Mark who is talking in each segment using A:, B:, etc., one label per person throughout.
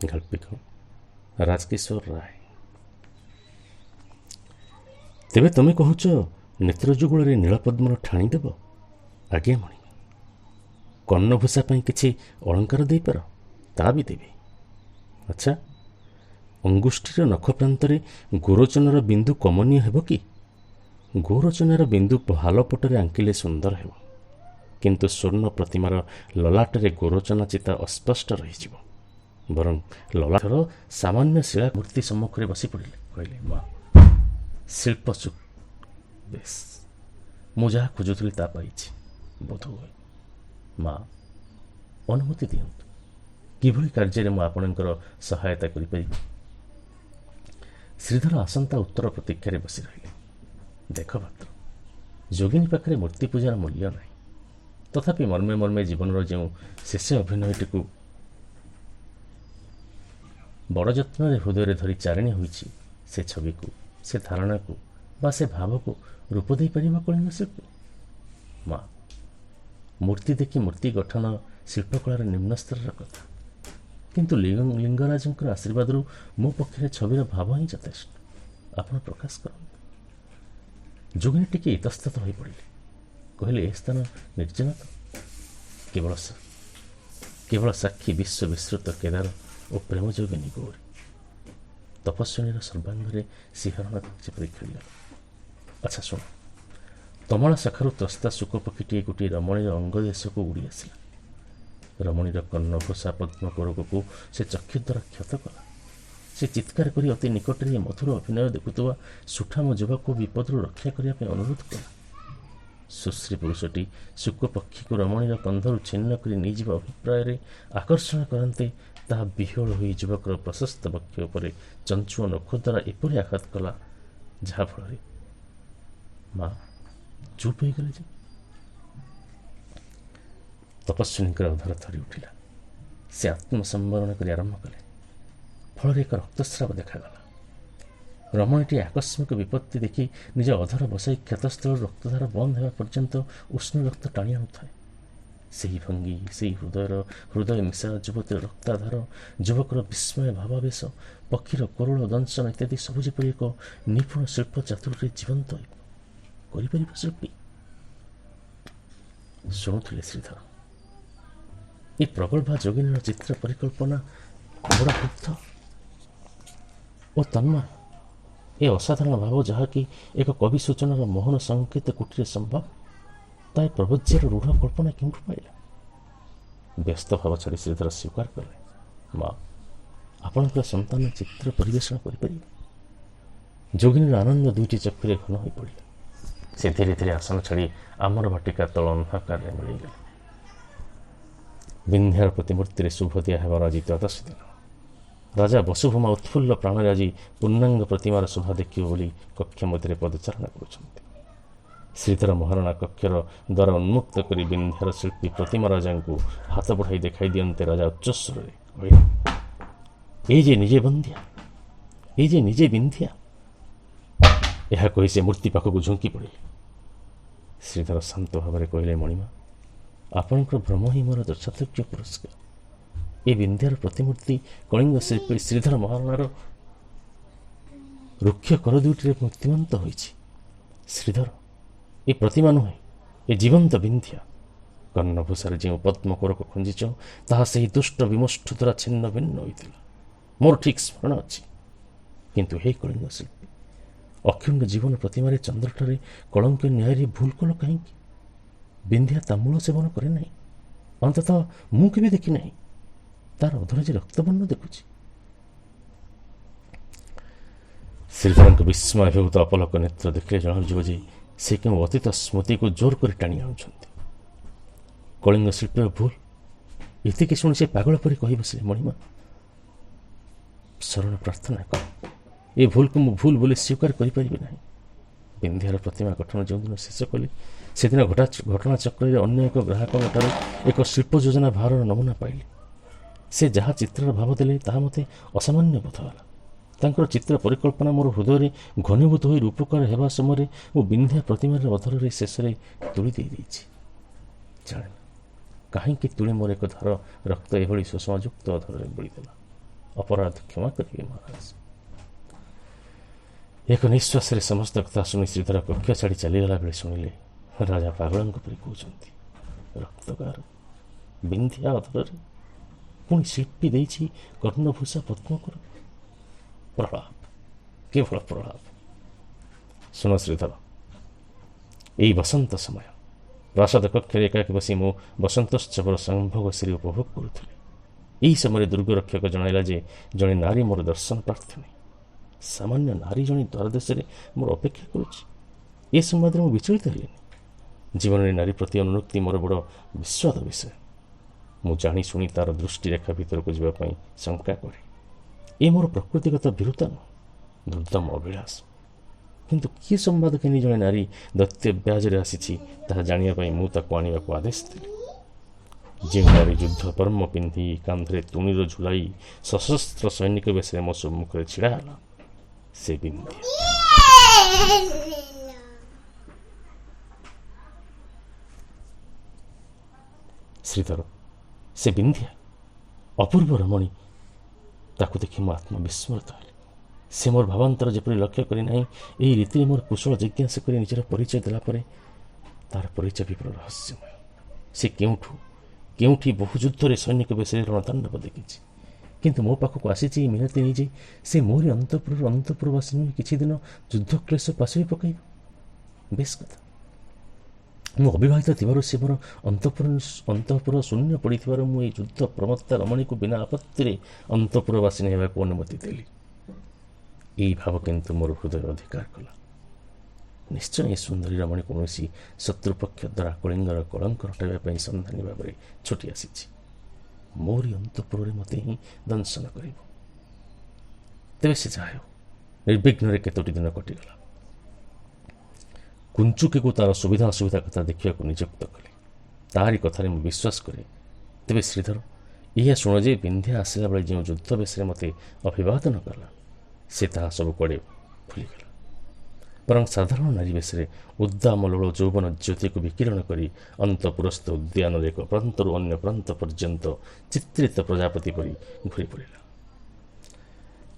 A: ଗାଳ୍ପିକ ରାଜକିଶୋର ରାୟ। ତେବେ ତମେ କହୁଛ ନେତ୍ରଯୁଗଳରେ ନୀଳପଦ୍ମର ଠାଣିଦେବ? ଆଜ୍ଞା ମଣି, କର୍ଣ୍ଣଭୂଷା ପାଇଁ କିଛି ଅଳଙ୍କାର ଦେଇପାର, ତା ବି ଦେବି। ଆଚ୍ଛା, ଅଙ୍ଗୁଷ୍ଠୀର ନଖ ପ୍ରାନ୍ତରେ ଗୋରୋଚନର ବିନ୍ଦୁ କମନୀୟ ହେବ କି? ଗୋରୋଚନାର ବିନ୍ଦୁ ଭାଲ ପଟରେ ଆଙ୍କିଲେ ସୁନ୍ଦର ହେବ, କିନ୍ତୁ ସ୍ୱର୍ଣ୍ଣ ପ୍ରତିମାର ଲଲାଟରେ ଗୋରୋଚନା ଚିତା ଅସ୍ପଷ୍ଟ ରହିଯିବ। ବରଂ ଲଲାଟର ସାମାନ୍ୟ ଶିଳା ମୂର୍ତ୍ତି ସମ୍ମୁଖରେ ବସି ପଡ଼ିଲେ କହିଲେ, ମା, ଶିଳ୍ପ ବେଶ, ମୁଁ ଯାହା ଖୋଜୁଥିଲି ତା ପାଇଛି ବୋଧହୁଏ। ମା, ଅନୁମତି ଦିଅନ୍ତୁ, କିଭଳି କାର୍ଯ୍ୟରେ ମୁଁ ଆପଣଙ୍କର ସହାୟତା କରିପାରିବି? ଶ୍ରୀଧର ଆସନ୍ତା ଉତ୍ତର ପ୍ରତୀକ୍ଷାରେ ବସି ରହିଲେ। ଦେଖ ପାତ୍ର, ଯୋଗିନୀ ପାଖରେ ମୂର୍ତ୍ତି ପୂଜାର ମୂଲ୍ୟ ନାହିଁ। ତଥାପି ମର୍ମେ ମର୍ମେ ଜୀବନର ଯେଉଁ ଶେଷ ଅଭିନୟଟିକୁ ବଡ଼ ଯତ୍ନରେ ହୃଦୟରେ ଧରି ଚାରିଣୀ ହୋଇଛି, ସେ ଛବିକୁ, ସେ ଧାରଣାକୁ ବା ସେ ଭାବକୁ ରୂପ ଦେଇପାରିବ କଳିଙ୍ଗ ଶିଳ୍ପୀ? ମା, ମୂର୍ତ୍ତି ଦେଖି ମୂର୍ତ୍ତି ଗଠନ ଶିଳ୍ପକଳାର ନିମ୍ନ ସ୍ତରର କଥା, କିନ୍ତୁ ଲିଙ୍ଗରାଜଙ୍କର ଆଶୀର୍ବାଦରୁ ମୋ ପକ୍ଷରେ ଛବିର ଭାବ ହିଁ ଯଥେଷ୍ଟ। ଆପଣ ପ୍ରକାଶ କରନ୍ତୁ। ଯୋଗିନୀ ଟିକେ ଇତସ୍ତତ ହୋଇ ପଡ଼ିଲେ। କହିଲେ, ଏ ସ୍ଥାନ ନିର୍ଜନ ତ? କେବଳ ସାକ୍ଷୀ ବିଶ୍ୱ ବିସ୍ତୃତ କେଦାର ଓ ପ୍ରେମ ଯୋଗିନୀ ଗୌରୀ। ତପସ୍ୱିନୀର ସର୍ବାଙ୍ଗରେ ଶିହରଣ ଯେପରି ଖେଳିଲ। ଆଚ୍ଛା ଶୁଣ, ତମଳା ଶାଖାରୁ ତ୍ରସ୍ତା ଶୁକ ପକ୍ଷୀଟିଏ ଗୋଟିଏ ରମଣୀର ଅଙ୍ଗ ଦେଶକୁ ଉଡ଼ି ଆସିଲା। ରମଣୀର କର୍ଣ୍ଣଭୂଷା ପଦ୍ମକୋରକକୁ ସେ ଚକ୍ଷୁ ଦ୍ୱାରା କ୍ଷତ କଲା। ସେ ଚିତ୍କାର କରି ଅତି ନିକଟରେ ଏ ମଧୁର ଅଭିନୟ ଦେଖୁଥିବା ସୁଠାମ ଯୁବକକୁ ବିପଦରୁ ରକ୍ଷା କରିବା ପାଇଁ ଅନୁରୋଧ କଲା। ସୁଶ୍ରୀ ପୁରୁଷଟି ଶୁକ ପକ୍ଷୀକୁ ରମଣୀର କନ୍ଧରୁ ଛିନ୍ନ କରି ନେଇଯିବା ଅଭିପ୍ରାୟରେ ଆକର୍ଷଣ କରନ୍ତେ ତାହା ବିହ୍ୱଳ ହୋଇ ଯୁବକର ପ୍ରଶସ୍ତ ବକ୍ଷ ଉପରେ ଚଞ୍ଚୁଅ ନଖ ଦ୍ୱାରା ଏପରି ଆଘାତ କଲା, ଯାହାଫଳରେ ମା ଚୁପ୍ ହୋଇଗଲେ ଯେ। ତପସ୍ୱିନୀଙ୍କର ଅଧର ଥରି ଉଠିଲା। ସେ ଆତ୍ମସମ୍ବରଣ କରି ଆରମ୍ଭ କଲେ। ଫଳରେ ଏକ ରକ୍ତସ୍ରାବ ଦେଖାଗଲା। ରମଣୀଟି ଆକସ୍ମିକ ବିପତ୍ତି ଦେଖି ନିଜ ଅଧର ବସାଇ କ୍ଷତସ୍ଥଳରୁ ରକ୍ତଧାର ବନ୍ଦ ହେବା ପର୍ଯ୍ୟନ୍ତ ଉଷ୍ଣ ରକ୍ତ ଟାଣି ଆଣୁଥାଏ। ସେହି ଭଙ୍ଗୀ, ସେହି ହୃଦୟ ମିଶା ଯୁବତୀର ରକ୍ତାଧାର, ଯୁବକର ବିସ୍ମୟ ଭାବାବେଶ, ପକ୍ଷୀର କରୁଳ ଦଂଶନ ଇତ୍ୟାଦି ସବୁ ଯେପରି ଏକ ନିପୁଣ ଶିଳ୍ପ ଚାତୁରୀରେ ଜୀବନ୍ତ କରିପାରିବ ଶିଳ୍ପୀ। ଶୁଣୁଥିଲେ ଶ୍ରୀଧର। ଏ ପ୍ରଗଳ୍ଭା ଯୋଗିନୀର ଚିତ୍ର ପରିକଳ୍ପନା ବଡ଼ ବୃଦ୍ଧ ଓ ତନ୍ମୟ। ଏ ଅସାଧାରଣ ଭାବ, ଯାହାକି ଏକ କବି ସୂଚନାର ମୋହନ ସଂକେତ କୁଟୀରେ ସମ୍ଭବ, ତା ଏ ପ୍ରବଜ୍ୟର ରୂଢ଼ କଳ୍ପନା କେଉଁଠୁ ପାଇଲା? ବ୍ୟସ୍ତ ଭାବ ଛାଡ଼ି ଶ୍ରୀଧର ସ୍ୱୀକାର କଲେ, ମା, ଆପଣଙ୍କର ସନ୍ତାନ ଚିତ୍ର ପରିବେଷଣ କରିପାରିବେ। ଯୋଗିନୀର ଆନନ୍ଦ ଦୁଇଟି ଚକ୍ଷୁରେ ଘନ ହୋଇ ପଡ଼ିଲା। ସେ ଧୀରେ ଧୀରେ ଆସନ ଛାଡ଼ି ଆମର ବାଟିକା ତଳ ଅନ୍ଧକାରରେ ମିଳିଗଲେ। ବିନ୍ଧ୍ୟାର ପ୍ରତିମୂର୍ତ୍ତିରେ ଶୁଭ ଦିଆ ହେବାର ଆଜି ଦ୍ୱାଦଶୀ ଦିନ। ରାଜା ବସୁଭୂମା ଉତ୍ଫୁଲ୍ଲ ପ୍ରାଣରେ ଆଜି ପୂର୍ଣ୍ଣାଙ୍ଗ ପ୍ରତିମାର ଶୋଭା ଦେଖିବ ବୋଲି କକ୍ଷ ମଧ୍ୟରେ ପଦଚାରଣା କରୁଛନ୍ତି। ଶ୍ରୀଧର ମହାରଣା କକ୍ଷର ଦ୍ୱାର ଉନ୍ମୁକ୍ତ କରି ବିନ୍ଧ୍ୟାର ଶିଳ୍ପୀ ପ୍ରତିମା ରାଜାଙ୍କୁ ହାତ ବଢ଼ାଇ ଦେଖାଇ ଦିଅନ୍ତେ ରାଜା ଉଚ୍ଚସ୍ୱରରେ କହିଲେ, ଏଇ ଯେ ନିଜେ ବନ୍ଧ୍ୟା, ଏଇ ଯେ ନିଜେ ବିନ୍ଧ୍ୟା। ଏହା କହି ସେ ମୂର୍ତ୍ତି ପାଖକୁ ଝୁଙ୍କି ପଡ଼ିଲେ। ଶ୍ରୀଧର ଶାନ୍ତ ଭାବରେ କହିଲେ, ମଣିମା, ଆପଣଙ୍କର ଭ୍ରମ ହିଁ ମୋର ଯଥାଯୋଗ୍ୟ ପୁରସ୍କାର। ଏ ବିନ୍ଧ୍ୟାର ପ୍ରତିମୂର୍ତ୍ତି କଳିଙ୍ଗ ଶିଳ୍ପୀ ଶ୍ରୀଧର ମହାରଣାର ରୁକ୍ଷ କର ଦୁଇଟିରେ ମୂର୍ତ୍ତିମନ୍ତ ହୋଇଛି। ଶ୍ରୀଧର, ଏ ପ୍ରତିମା ନୁହେଁ, ଏ ଜୀବନ୍ତ ବିନ୍ଧ୍ୟା। କର୍ଣ୍ଣଭୂଷାରେ ଯେଉଁ ପଦ୍ମକୋରକ ଖଞ୍ଜିଛ, ତାହା ସେହି ଦୁଷ୍ଟ ବିମୁଷ୍ଠ ଦ୍ୱାରା ଛିନ୍ନ ଭିନ୍ନ ହୋଇଥିଲା। ମୋର ଠିକ୍ ସ୍ମରଣ ଅଛି। କିନ୍ତୁ ହେ କଳିଙ୍ଗ ଶିଳ୍ପୀ, ଅକ୍ଷୁଣ୍ଡ ଜୀବନ ପ୍ରତିମାରେ ଚନ୍ଦ୍ରଠାରେ କଳଙ୍କ ନ୍ୟାୟରେ ଭୁଲ କଲ କାହିଁକି? ବିନ୍ଧ୍ୟା ତାମୂଳ ସେବନ କରେ ନାହିଁ, ଅନ୍ତତଃ ମୁଁ କେବେ ଦେଖି ନାହିଁ। ତାର ଅଧର ଯେ ରକ୍ତବର୍ଣ୍ଣ ଦେଖୁଛି। ଶ୍ରୀଧରଙ୍କ ବିସ୍ମୟଭୂତ ଅପଲକ ନେତ୍ର ଦେଖିଲେ ଜଣାଯିବ ଯେ ସେ କେଉଁ ଅତୀତ ସ୍ମୃତିକୁ ଜୋର କରି ଟାଣି ଆଣୁଛନ୍ତି। କଳିଙ୍ଗ ଶିଳ୍ପୀର ଭୁଲ, ଏତିକି ଶୁଣି ସେ ପାଗଳ ପରି କହି ବସିଲେ, ମଣିମା, ଶରଣ ପ୍ରାର୍ଥନା କର, ଏ ଭୁଲକୁ ମୁଁ ଭୁଲ ବୋଲି ସ୍ୱୀକାର କରିପାରିବି ନାହିଁ। ବିନ୍ଧ୍ୟାର ପ୍ରତିମା ଗଠନ ଯେଉଁଦିନ ଶେଷ କଲି, ସେଦିନ ଘଟଣାଚକ୍ରରେ ଅନ୍ୟ ଏକ ଗ୍ରାହକଙ୍କଠାରୁ ଏକ ଶିଳ୍ପ ଯୋଜନା ଭାରର ନମୁନା ପାଇଲି। ସେ ଯାହା ଚିତ୍ରର ଭାବ ଦେଲେ, ତାହା ମୋତେ ଅସାମାନ୍ୟ ବୋଧ ହେଲା। ତାଙ୍କର ଚିତ୍ର ପରିକଳ୍ପନା ମୋର ହୃଦୟରେ ଘନୀଭୂତ ହୋଇ ରୂପକାର ହେବା ସମୟରେ ମୁଁ ବିନ୍ଧ୍ୟା ପ୍ରତିମାର ଅଧରରେ ଶେଷରେ ତୁଳି ଦେଇଛି। ଜାଣେ କାହିଁକି ତୁଳି ମୋର ଏକ ଧାର ରକ୍ତ ଏଭଳି ସୁଷମାଯୁକ୍ତ ଅଧରରେ ବୋଳିଦେଲା। अपराध क्षमा करिए महाराज। एक निश्वास समस्त कथा शुणी श्रीधर कक्ष छाड़ी चलीगला बेले शुणिले राजा पागल परी कहते रक्तगार बिंधिया अधर पुणी शिल्पी देछि कर्णभूषा पद्मकर प्रलाप केवल प्रलाप। शुण श्रीधर यही बसंत समय प्रासाद कक्ष एकाकी बसी मो बसंतोत्सवर संभोग श्री उपभोग करुଥିଲି। यही समय दुर्गरक्षक जणाइला जे जड़े नारी मोर दर्शन प्रार्थी सामान्य नारी जड़े द्वारदेश मोर अपेक्षा करुच्ची। ए संवाद में विचलित हेलेनि। जीवन में नारी प्रति अनुरक्ति मोर बड़ विस्वाद विषय। मु जानी शुणी तार दृष्टिरेखा भीतर को जावाई शंका करे। ये मोर प्रकृतिगत विरुता न दुर्दम अभिलाष। किंतु किए संवाद केनी जड़े नारी दैत्य ब्याजरे आसी जानापी मुझे आने को आदेश देली। जो नारी युद्ध कर्म पिंधि कांधे तुणीर झुलाई सशस्त्र सैनिक बेश मो सम्मुखें छिड़ाला से बिंधिया। श्रीधर से बिंधिया अपूर्व रमणी ताकू देखी मो आत्मविस्मृत है। से मोर भावांतर जपरी लक्ष्य करना यही रीति मोर कुशल जिज्ञासा कर निजर परिचय देलापर तार परिचय विपर रहस्यमय। से केउठी बहु युद्ध सैनिक बेश रणतांडव देखी किंतु मो पाखक आसी मिनती नहीं जे से मोरी अंतपुरवासी किसी दिन युद्ध क्लेश पाशवी पकड़ बेस कथा। मु अविवाहित थी से मोर अंतपुर शून्य पड़े मुझे युद्ध प्रमत्ता रमणी को बिना आपत्ति अंतपुरवासी होगा अनुमति देली। यही भाव किंतु मोर हृदय अधिकार कला। निश्चय सुंदरी रमणी कौन शत्रुपक्ष द्वारा कलिंगर कलंक हटाइवाई सन्धानी भाव में छुटी आसी मोरी अंतपुर मत ही दंशन कर तेज से चाहे निर्विघ्न केतोटी दिन कटिगला। कुंचुकी को तार सुविधा असुविधा कथा देखा नियुक्त कले तारी कथार मुझे विश्वास करे। तेज श्रीधर यह शुण जे बिंध्या आसला बेले जो युद्ध बेश मत अभिवादन कला से ताहा सब कड़े भूलीगला। बरं साधारण नारी बेश उद्दामलोल यौवन ज्योति को विकिरण कर अंतपुरस्थ उद्यान एक प्रांतरू अन्य प्रांत पर्यंत चित्रित प्रजापति परी घूरी पड़ा।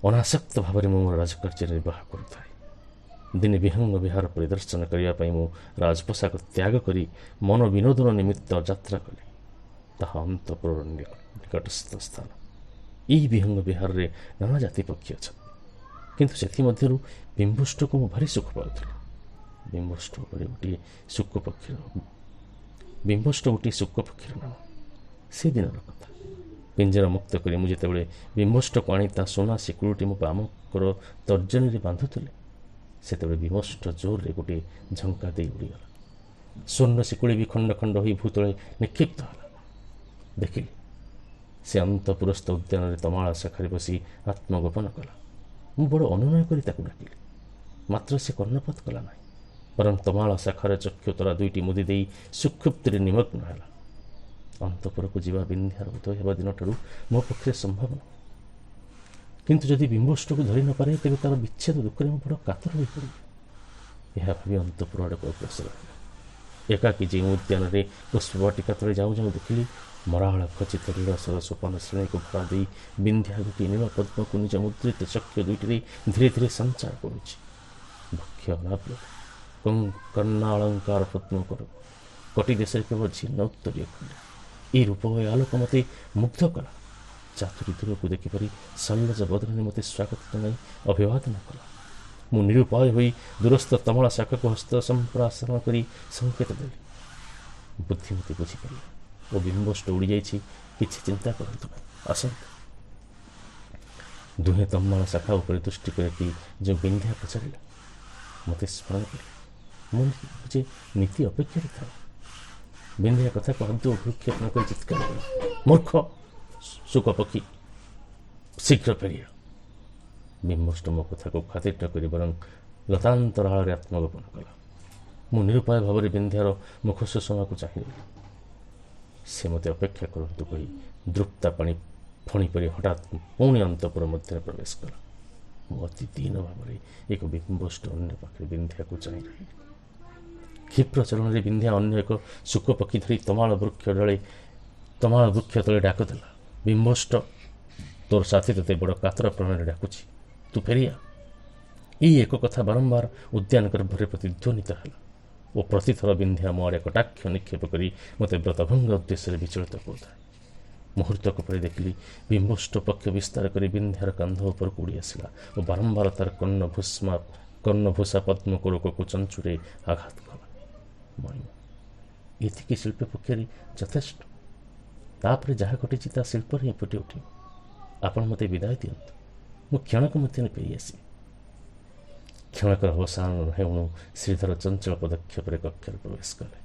A: अनासक्त भाव में मोर राजकार्य निर्वाह करुए। दिने विहंग विहार परिदर्शन करने मु राजपोशाक त्याग करी मन विनोदन निमित्त यात्रा कली। ताहा अंतपुर निकटस्थ स्थान। यही विहंग विहार में नाना जाति पक्षी अच्छा किंतु से बिंबुष्ट को भारी सुख पाऊली। बिंबुष्ट गोटे शुक पक्षीर नाम। से दिन कथा पिंजर मुक्त कर मुझे बिंबुष्ट को आनी सोना शिकुड़टी मो बामकर तर्जनी बांधुले से बिंबुष्ट जोर रे गोटे झंका दे उड़ीगला। स्वर्ण शिकुड़ी भी खंड खंड हो भूतले निक्षिप्त है। देखिली से अंतपुरस्थ उद्यान तमाला शाखारे बसी आत्मगोपन कला। मु बड़ अनुनय कर डाकिली मात्र से कर्णपात कला ना बरं तमाला शाखार चक्षुतरा दुईटी मुदी दे सुक्षुप्ति निमग्न है। अंतपुर को जीवा बिंध्यार उदय होगा दिन ठारू मो पक्षे संभव न। किंतु जदि बिंबुष्ट को धरी न पारे तेज तार विच्छेद दुख में बड़ कातर हो पड़े। यह भावी अंतपुर आड़े अग्रसर है। एकाकी जो उद्यान में पुष्पवाटिका तले जाऊँ जाऊँ देखिली मराहल खचित रीड़सर सोपान श्रेणी को भरा दे बिंध्या गोटी नील पद्म को निज मुद्रित चक्ष दुईटी धीरे धीरे संचार करुच्ची। भक्ष्य अनाव्य कर्णालंकार पद्म कर कटी देश केवल झीर्ण उत्तरीय खंड ये रूप आलोक मत मुग्ध कला। चातुरी दूर को देखिपारी सल्लज बदन मत स्वागत जन अभिवादन कला। मु निरुपाय हो दूरस्थ तमला शाखा को हस्त संप्रासन कर संकेत देली। बुद्धिमती बुझीपार वो बिंबुष्ट उड़ी जाइए किसी चिंता करतु आसत। दुहे तमाला शाखा उपर दृष्टि करके जो बिंध्या पचारा मत स्मरण कर मुझे नीति अपेक्षा था। बिंध्या कथा को हद भ्रूक्षेप नक चित्कार कर मूर्ख सुख पक्षी शीघ्र फेरिया। बिंबुष्ट मो कथा को खातिर न कर बरं लतांतराल आत्मगोपन कला। मु निरुपाय भाव में बिंध्यार मुख सुषमा को चाहिए से मत अपेक्षा करतु कही द्रुप्ता पानी फणी परी हठात पुणी अंतपुर मध्य प्रवेश कला। मु अति दीन भाव में एक बिंबुष्ट अन्य पाखे बिंध्या को चाह रही। क्षिप्र चरण में बिंध्या अन्य एक शुक पक्षी धरी तमाल वृक्ष तले डाक देला। बिंबुष्ट ତୋର ସାଥୀ ତୋତେ ବଡ଼ କାତର ପ୍ରାଣରେ ଡାକୁଛି, ତୁ ଫେରିଆ। ଏଇ ଏକ କଥା ବାରମ୍ବାର ଉଦ୍ୟାନ ଗର୍ଭରେ ପ୍ରତିଧ୍ୱନିତ ହେଲା ଓ ପ୍ରତିଥର ବିନ୍ଧ୍ୟା ମୋ ଆଡ଼େ କଟାକ୍ଷ ନିକ୍ଷେପ କରି ମୋତେ ବ୍ରତଭଙ୍ଗ ଉଦ୍ଦେଶ୍ୟରେ ବିଚଳିତ କରୁଥାଏ। ମୁହୂର୍ତ୍ତକ ପରେ ଦେଖିଲି ବିମ୍ବଷ୍ଟ ପକ୍ଷ ବିସ୍ତାର କରି ବିନ୍ଧ୍ୟାର କାନ୍ଧ ଉପରକୁ ଉଡ଼ି ଆସିଲା ଓ ବାରମ୍ବାର ତାର କର୍ଣ୍ଣଭୂଷା ପଦ୍ମ କୋରକକୁ ଚଞ୍ଚୁରେ ଆଘାତ କଲା। ମଣିମ ଏତିକି ଶିଳ୍ପ ପକ୍ଷରେ ଯଥେଷ୍ଟ। ତାପରେ ଯାହା ଘଟିଛି ତା ଶିଳ୍ପରେ ହିଁ ଫୁଟି ଉଠିବ। ଆପଣ ମୋତେ ବିଦାୟ ଦିଅନ୍ତୁ, ମୁଁ କ୍ଷଣକ ମଧ୍ୟରେ ଫେରି ଆସିବି। କ୍ଷଣକର ଅବସାନ ହେଉଣୁ ଶ୍ରୀଧର ଚଞ୍ଚଳ ପଦକ୍ଷେପରେ କକ୍ଷରେ ପ୍ରବେଶ କଲେ।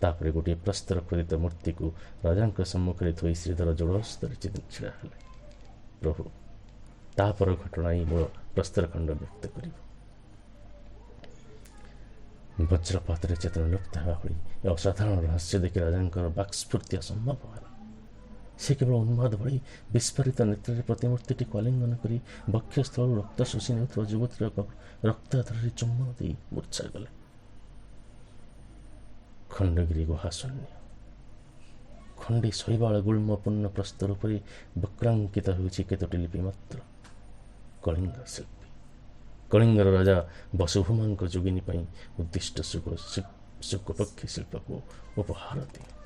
A: ତାପରେ ଗୋଟିଏ ପ୍ରସ୍ତର ଖୋଦିତ ମୂର୍ତ୍ତିକୁ ରାଜାଙ୍କ ସମ୍ମୁଖରେ ଥୋଇ ଶ୍ରୀଧର ଯୋଡ଼ସ୍ତରେ ଛିଡ଼ା ହେଲେ। ପ୍ରଭୁ, ତାପର ଘଟଣା ହିଁ ମୂଳ ପ୍ରସ୍ତରଖଣ୍ଡ ବ୍ୟକ୍ତ କରିବ। ବଜ୍ରପାତରେ ଚେତନ ଲୁପ୍ତ ହେବା ଭଳି ଏ ଅସାଧାରଣ ରହସ୍ୟ ଦେଖି ରାଜାଙ୍କର ବାକ୍ସ୍ଫୂର୍ତ୍ତି ଅସମ୍ଭବ ହେଲା। ସେ କେବଳ ଉନ୍ମାଦ ଭଳି ବିସ୍ଫାରିତ ନେତ୍ରରେ ପ୍ରତିମୂର୍ତ୍ତିଟିକୁ ଆଲିଙ୍ଗନ କରି ବକ୍ଷସ୍ଥଳରୁ ରକ୍ତ ଶୋଷି ନେଉଥିବା ଯୁବତୀର ରକ୍ତ ଆଧାରରେ ଚୁମ୍ବନ ଦେଇ ମୂର୍ଚ୍ଛା ଗଲେ। ଖଣ୍ଡଗିରି ଗୁହା ଶୂନ୍ୟ। ଖଣ୍ଡେ ଶୈବାଳ ଗୁଳ୍ମପୂର୍ଣ୍ଣ ପ୍ରସ୍ତର ଉପରେ ବକ୍ରାଙ୍କିତ ହେଉଛି କେତୋଟି ଲିପି ମାତ୍ର। କଳିଙ୍ଗ ଶିଳ୍ପୀ, କଳିଙ୍ଗର ରାଜା ବସୁଭୂମାଙ୍କ ଯୋଗିନୀ ପାଇଁ ଉଦ୍ଦିଷ୍ଟ ଶୁକପକ୍ଷୀ ଶିଳ୍ପକୁ ଉପହାର ଦିଏ।